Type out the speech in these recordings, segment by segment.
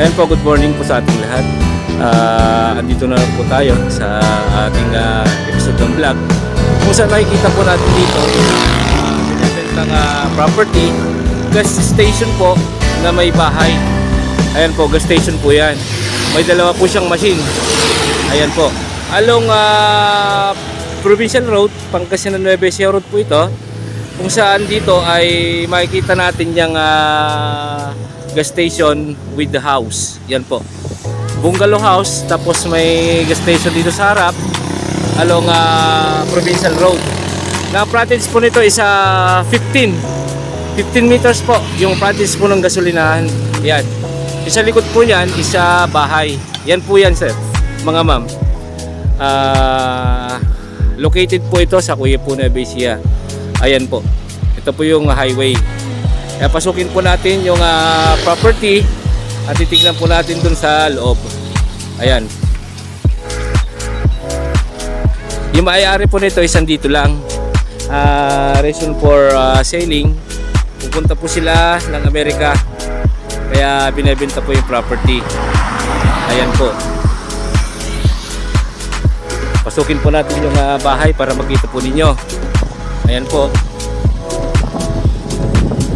Ayan po, good morning po sa ating lahat. Andito na po tayo sa ating episode ng vlog. Kung saan nakikita po natin dito binibentang property, gas station po na may bahay. Ayan po, gas station po yan. May dalawa po siyang machine. Ayan po. Along Provincial Road, Pangasinan Nueva Ecija Road po ito. Kung saan dito ay makikita natin yung gas station with the house. Yan po, bungalow house, tapos may gas station dito sa harap along Provincial Road. Na frontage po nito is 15 meters po yung frontage po ng gasolinahan. Yan, isa likod po yan is bahay. Yan po yan, sir, mga ma'am. Located po ito sa Kuya po Nueva Ecija. Ayan po, ito po yung highway. Kaya pasukin po natin yung property at titignan po natin dun sa loob. Ayan. Yung may-ari po nito is andito lang. Reason for selling. Pupunta po sila ng Amerika. Kaya binebenta po yung property. Ayan po. Pasukin po natin yung bahay para makita po ninyo. Ayan po.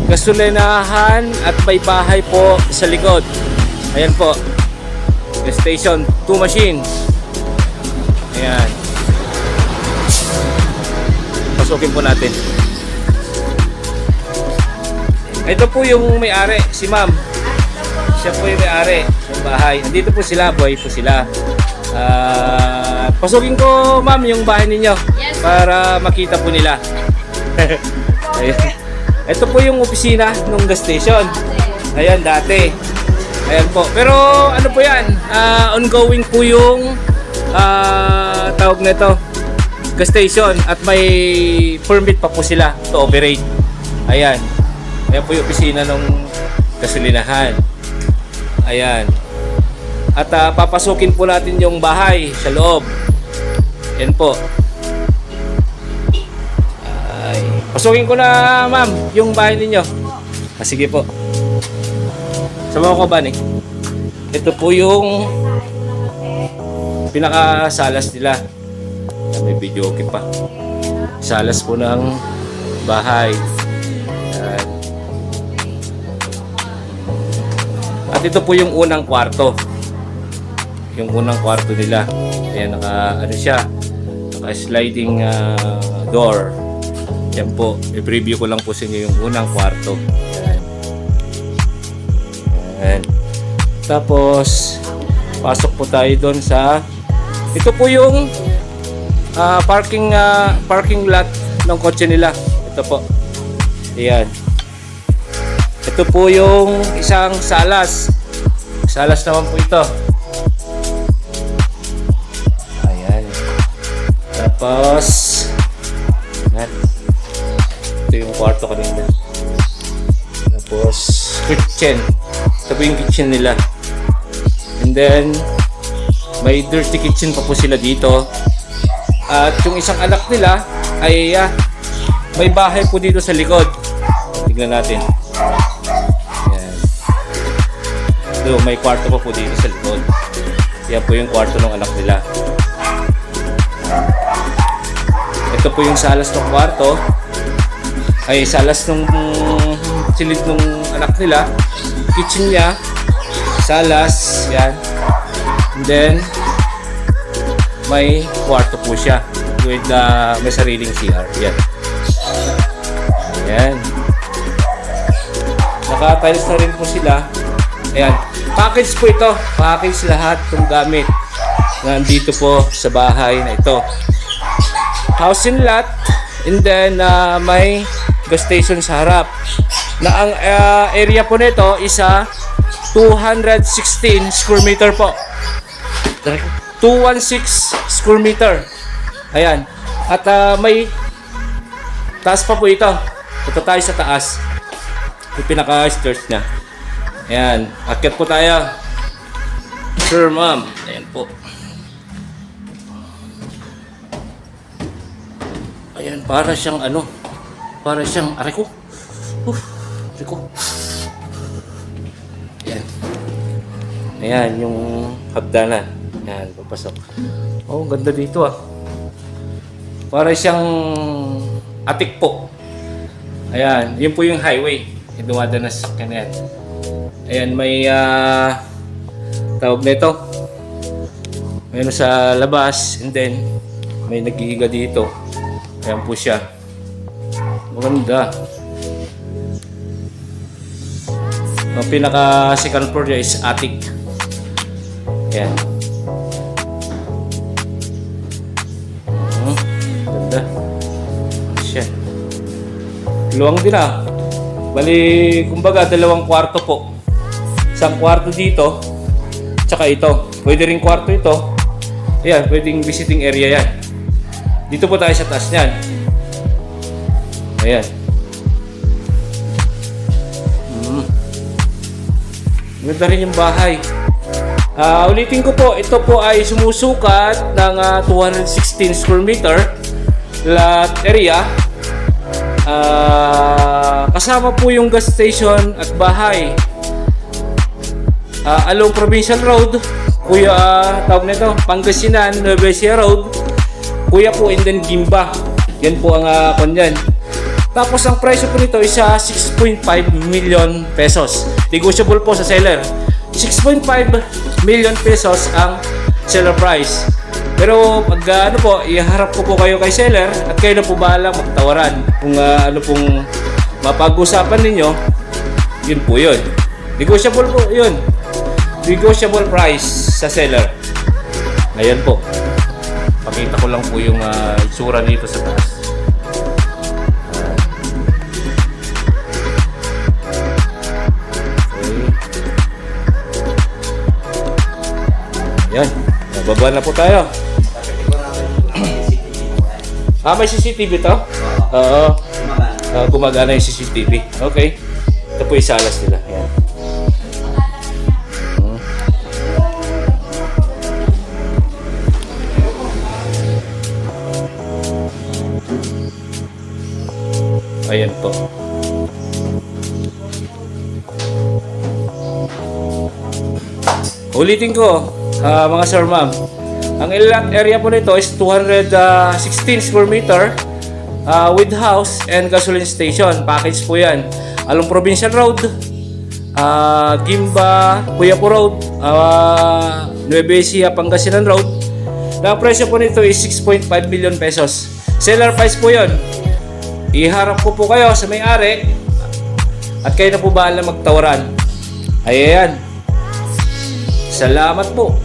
Gasolinahan at may bahay po sa likod. Ayan po, gas station, 2 machine. Ayan, pasukin po natin. Ito po yung may-ari, si ma'am. Siya po yung may-ari ng bahay. Nandito po sila, buhay po sila. Pasukin ko, ma'am, yung bahay ninyo para makita po nila. Ayan. Ito po yung opisina ng gas station. Ayan, dati. Ayan po. Pero ano po yan? Ongoing po yung tawag na ito, gas station. At may permit pa po sila to operate. Ayan. Ayan po yung opisina ng gasolinahan. Ayan. At papasukin po natin yung bahay sa loob. Ayan po. Pasukin ko na, ma'am, yung bahay ninyo. Sige po. Sama ko ba ni? Ito po yung pinaka-salas nila. May video okay pa. Salas po ng bahay. Yan. At ito po yung unang kwarto. Yung unang kwarto nila. Ayan, ano siya, naka-sliding door. Yan po, i-preview ko lang po sa inyo yung unang kwarto. Yan. Yan. Tapos pasok po tayo doon sa, ito po yung parking lot ng kotse nila. Ito po. Ayan. Ito po yung isang salas. Salas naman po ito. Ayan. Tapos yan. Ito yung kwarto kanina. Tapos kitchen. Ito po yung kitchen nila. And then may dirty kitchen pa po sila dito. At yung isang anak nila ay may bahay po dito sa likod. Tignan natin. Ayan. Ito, may kwarto pa po dito sa likod. Yan po yung kwarto ng anak nila. Ito po yung salas ng kwarto. Ay, salas nung silid nung anak nila, kitchen niya, salas, yan. And then may kwarto po siya with may sariling CR, yan. Ayan. Naka-tiles na rin po sila. Ayan. Package po ito. Package lahat ng gamit na nandito po sa bahay na ito. House and lot. And then may gas station sa harap. Na ang area po nito is 216 square meter po. 216 square meter. Ayan. At may taas pa po ito. Ito tayo sa taas. Yung pinaka-stairs niya. Ayan. Akyat po tayo. Sir, ma'am. Ayan po. Ayan, para siyang ano, para siyang, aray ko. Aray ko. Ayan. Ayan, yung hagdanan. Ayan, papasok. Oh, ganda dito ah. Para siyang atik po. Ayan, yun po yung highway. Yung dumadanas kanyan. Ayan, may tawag na ito. Mayroon sa labas, and then may naghihiga dito. Ayan po siya. Maganda. Ang pinaka second floor niya is attic. Ayan. Ganda. Siya. Luwang din ah. Bali, kumbaga dalawang kwarto po. Isang kwarto dito, tsaka ito. Pwede rin kwarto ito. Ayan, pwedeng visiting area yan. Dito po tayo sa taas niyan. Ayan. Ganda rin yung bahay. Ulitin ko po, ito po ay sumusukat ng 216 square meter lot area. Kasama po yung gas station at bahay. Along Provincial Road, Kuya, tawag na ito, Pangasinan, Nueva Ecija Road, Kuya po, and then Gimba. Yan po ang kanyan. Tapos ang presyo po nito is 6.5 million pesos. Negotiable po sa seller. 6.5 million pesos ang seller price. Pero pag ano po, iharap ko po kayo kay seller at kayo na po bahala magtawaran. Kung ano pong mapag-usapan ninyo, yun po yun. Negotiable po yun. Negotiable price sa seller. Ayan po. Pakita ko lang po yung itsura dito sa taas. Yan, bababa na po tayo. May CCTV to? Oo. Gumagana yung CCTV. Okay. Ito po isalas nila. Yan. Ayan po. Ulitin ko, mga sir ma'am. Ang lot area po nito is 216 square meter with house and gasoline station. Package po yan. Along Provincial Road, Gimba, Quiapo Road, Nueva Ecija, Pangasinan Road. Ang presyo po nito is 6.5 million pesos. Seller price po yun. Iharap ko po kayo sa may-ari at kayo na po bahala magtawaran. Ayan. Salamat po.